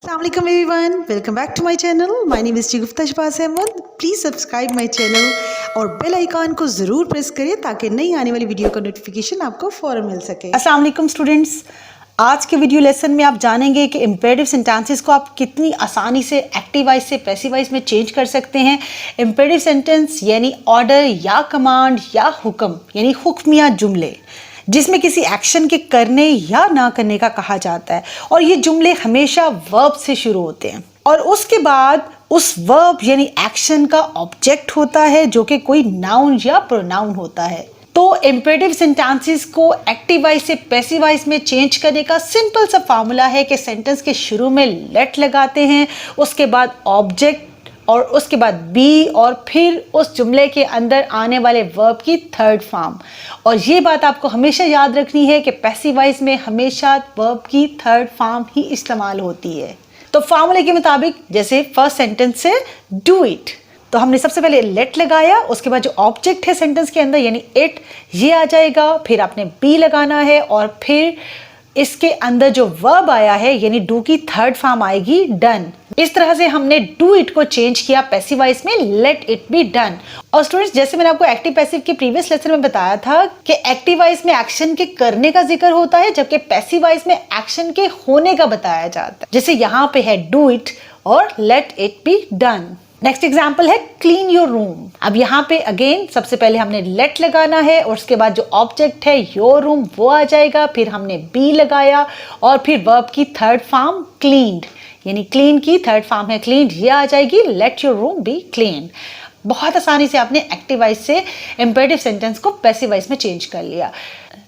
Assalamualaikum everyone, welcome back to my channel. My name is Shagufta Shahbaz Ahmed. Please subscribe my channel और bell icon को ज़रूर press करिए ताकि नई आने वाली वीडियो का नोटिफिकेशन आपको फ़ौरन मिल सके। अस्सलाम वालेकुम स्टूडेंट्स, आज के वीडियो लेसन में आप जानेंगे कि इम्पेरेटिव सेंटेंसेस को आप कितनी आसानी से एक्टिव वॉइस से पैसिव वॉइस में चेंज कर सकते हैं। इम्पेरेटिव सेंटेंस यानी ऑर्डर या कमांड या हुक्म यानी हुक्म या जुमले जिसमें किसी एक्शन के करने या ना करने का कहा जाता है, और ये जुमले हमेशा वर्ब से शुरू होते हैं और उसके बाद उस वर्ब यानी एक्शन का ऑब्जेक्ट होता है जो कि कोई नाउन या प्रोनाउन होता है। तो इम्पेरेटिव सेंटेंसेस को एक्टिव वॉइस से पैसिव वॉइस में चेंज करने का सिंपल सा फार्मूला है कि सेंटेंस के शुरू में लेट लगाते हैं, उसके बाद ऑब्जेक्ट और उसके बाद बी और फिर उस जुमले के अंदर आने वाले वर्ब की थर्ड फॉर्म। और ये बात आपको हमेशा याद रखनी है कि पैसिव वॉइस में हमेशा वर्ब की थर्ड फॉर्म ही इस्तेमाल होती है। तो फार्मूले के मुताबिक जैसे फर्स्ट सेंटेंस से डू इट, तो हमने सबसे पहले लेट लगाया, उसके बाद जो ऑब्जेक्ट है सेंटेंस के अंदर यानी इट ये आ जाएगा, फिर आपने बी लगाना है और फिर इसके अंदर जो वर्ब आया है यानी डू की थर्ड फॉर्म आएगी डन। इस तरह से हमने डू इट को चेंज किया पैसिव वॉइस में लेट इट बी डन। और स्टूडेंट्स, जैसे मैंने आपको एक्टिव पैसिव के प्रीवियस लेसन में बताया था कि एक्टिव वॉइस में एक्शन के करने का जिक्र होता है जबकि पैसिव वॉइस में एक्शन के होने का बताया जाता है। जैसे यहाँ पे है डू इट और let it be done. Next example है क्लीन योर रूम। अब यहाँ पे अगेन सबसे पहले हमने लेट लगाना है और उसके बाद जो ऑब्जेक्ट है योर रूम वो आ जाएगा, फिर हमने बी लगाया और फिर वर्ब की थर्ड फॉर्म क्लीन्ड यानी क्लीन की थर्ड फॉर्म है क्लीन्ड, ये आ जाएगी let your room B clean. बहुत आसानी से आपने एक्टिव वॉइस से इम्पेरेटिव सेंटेंस को पैसिव वॉइस में चेंज कर लिया।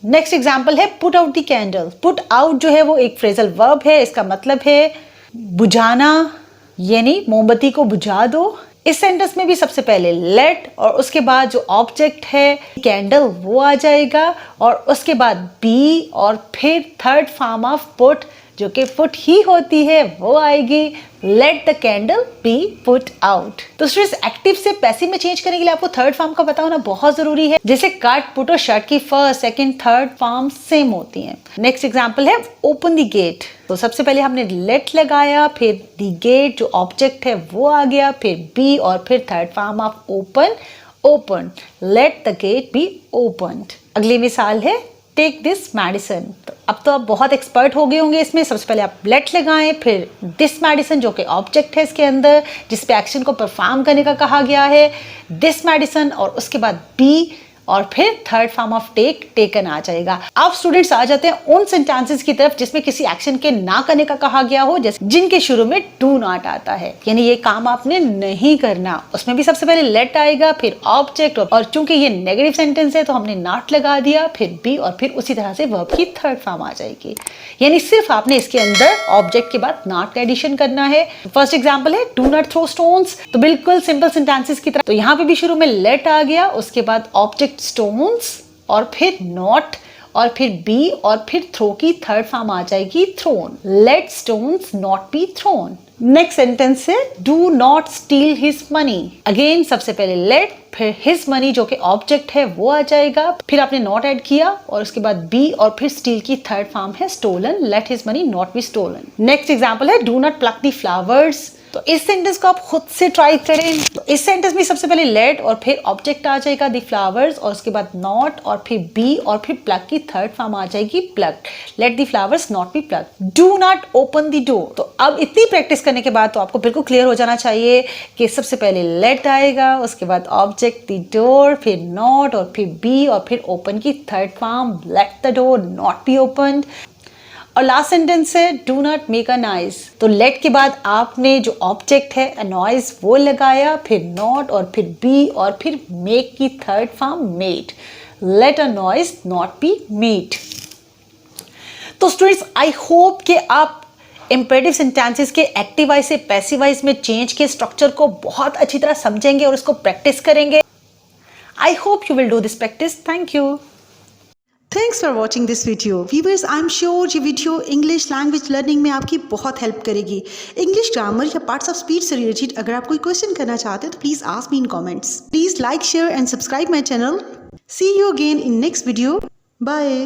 नेक्स्ट एग्जाम्पल है put out the candle. Put out जो है वो एक फ्रेजल वर्ब है, इसका मतलब है बुझाना यानी मोमबत्ती को बुझा दो। इस सेंटेंस में भी सबसे पहले लेट और उसके बाद जो ऑब्जेक्ट है कैंडल वो आ जाएगा और उसके बाद बी और फिर थर्ड फॉर्म ऑफ पुट जो कि पुट ही होती है वो आएगी let the candle B put out. तो स्टूडेंट्स, एक्टिव से पैसिव में चेंज करने के लिए आपको थर्ड फॉर्म का पता होना बहुत जरूरी है। जैसे कट पुट और शट की first second third form same होती हैं। नेक्स्ट एग्जांपल है ओपन द गेट। तो सबसे पहले हमने लेट लगाया, फिर द गेट जो ऑब्जेक्ट है वो आ गया, फिर बी और फिर third form of open open let the gate be opened. अगली मिसाल है टेक दिस मेडिसिन। अब तो आप बहुत एक्सपर्ट हो गए होंगे इसमें। सबसे पहले आप लेट लगाएं, फिर दिस मेडिसिन जो कि ऑब्जेक्ट है इसके अंदर जिस पे एक्शन को परफॉर्म करने का कहा गया है दिस मेडिसिन, और उसके बाद बी और फिर third form of take taken आ जाएगा। अब स्टूडेंट्स आ जाते हैं उन सेंटेंसेस की तरफ जिसमें किसी एक्शन के ना करने का कहा गया हो, जैसे जिनके शुरू में डू नॉट आता है यानी ये काम आपने नहीं करना। उसमें भी सबसे पहले लेट आएगा, फिर ऑब्जेक्ट और चूंकि ये नेगेटिव सेंटेंस है तो हमने नॉट लगा दिया, फिर बी और फिर उसी तरह से वर्ब की थर्ड फॉर्म आ जाएगी। यानी सिर्फ आपने इसके अंदर ऑब्जेक्ट के बाद नॉट का एडिशन करना है। फर्स्ट एग्जाम्पल है डू नॉट थ्रो स्टोन्स। तो बिल्कुल सिंपल सेंटेंसेस की तरह। तो यहाँ पे भी शुरू में लेट आ गया, उसके बाद ऑब्जेक्ट स्टोन्स और फिर नॉट और फिर बी और फिर थ्रो की थर्ड फॉर्म आ जाएगी thrown. Let stones not be thrown. Next sentence है do not steal his money. Again सबसे पहले लेट फिर हिज मनी जो कि ऑब्जेक्ट है वो आ जाएगा, फिर आपने नॉट ऐड किया और उसके बाद बी और फिर स्टील की थर्ड फॉर्म है stolen let his money not be stolen. Next example है do not pluck the flowers. तो इस सेंटेंस को आप खुद से ट्राई करें। तो इस सेंटेंस में सबसे पहले लेट और फिर ऑब्जेक्ट आ जाएगा द फ्लावर्स और उसके बाद नॉट और फिर बी और फिर प्लक की थर्ड फॉर्म आ जाएगी pluck let the flowers not be pluck. Do not open the door. तो अब इतनी प्रैक्टिस करने के बाद तो आपको बिल्कुल क्लियर हो जाना चाहिए कि सबसे पहले लेट आएगा, उसके बाद ऑब्जेक्ट द डोर, फिर नॉट और फिर बी और फिर ओपन की third form let the door not be opened. और लास्ट सेंटेंस है do not make a noise. तो लेट के बाद आपने जो ऑब्जेक्ट है अ नॉइज वो लगाया, फिर नॉट और फिर बी और फिर मेक की third form made let a noise not be made. तो स्टूडेंट्स, आई होप कि आप इम्पेरेटिव सेंटेंसेस के एक्टिव वॉइस से पैसिव वॉइस में चेंज के स्ट्रक्चर को बहुत अच्छी तरह समझेंगे और इसको प्रैक्टिस करेंगे। I hope you will do this practice. Thank you. Thanks for watching this video. Viewers, I am sure ये वीडियो इंग्लिश लैंग्वेज लर्निंग में आपकी बहुत हेल्प करेगी। इंग्लिश ग्रामर या पार्ट्स ऑफ स्पीच से रिलेटेड अगर आप कोई क्वेश्चन करना चाहते हो तो please ask me in comments. Please like, share and subscribe my channel. See you again in next video. Bye.